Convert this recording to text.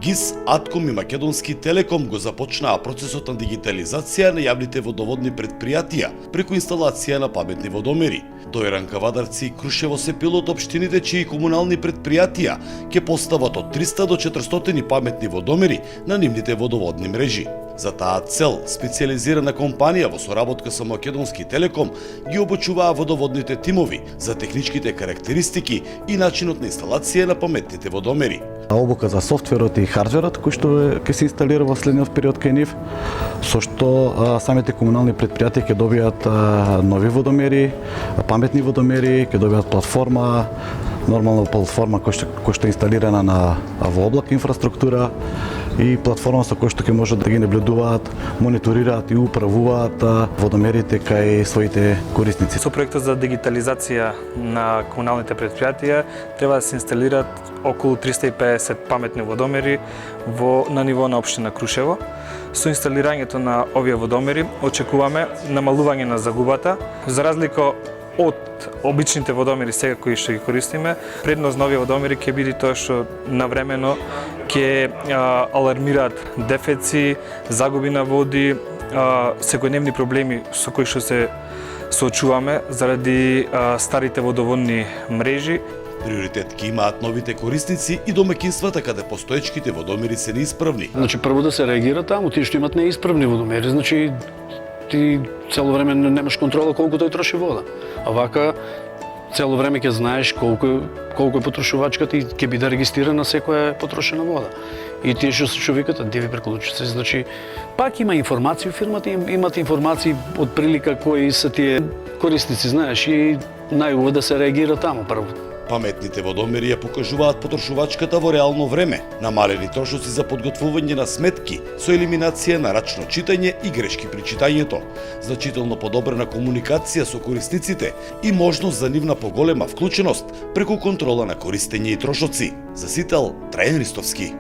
ГИС, Атком и Македонски Телеком го започнаа процесот на дигитализација на јавните водоводни предпријатија преку инсталација на паметни водомери. Дојран Кавадарци и Крушево се пил од општините чии комунални предпријатија ќе постават од 300 до 400 паметни водомери на нивните водоводни мрежи. За таа цел, специјализирана компанија во соработка со Македонски Телеком ги обучуваа водоводните тимови за техничките карактеристики и начинот на инсталација на паметните водомери. Обука за софтверот и хардверот кој што ќе се инсталира во следниот период кај нив, со што самите комунални предпријатија ќе добијат нови водомери, паметни водомери, ќе добијат платформа, нормална платформа кој што е инсталирана во облак инфраструктура и платформа со кој што ќе можат да ги наблюдуваат, мониторираат и управуваат водомерите кај своите корисници. Со проектот за дигитализација на комуналните предпријатија треба да се инсталират околу 350 паметни водомери на ниво на општина Крушево. Со инсталирањето на овие водомери очекуваме намалување на загубата, за разлика од обичните водомери сега кои што ги користиме. Предност на овие водомери ќе биде тоа што навремено ќе алармираат дефеци, загуби на води, секојдневни проблеми со кои што се соочуваме заради старите водоводни мрежи. Приоритет ќе имаат новите корисници и домаќинствата каде постоечките водомери се неисправни. Значи прво да се реагира таму, тие што имат неисправни водомери, значи ти цело време немаш контрола колку тој троши вода. А вака цело време ќе знаеш колку е потрошувачката и ќе биде регистрирана секоја потрошена вода. И тие што се човеката диви преклучици, значи пак има информација, фирмата имат информации од прилика кои се тие корисници, знаеш, и најубаво да се реагира таму прво. Паметните водомери ја покажуваат потрошувачката во реално време, намалени трошоци за подготвување на сметки со елиминација на рачно читање и грешки при читањето, значително подобрена комуникација со корисниците и можност за нивна поголема вклученост преку контрола на користење и трошоци. За Сител, Трајан Ристовски.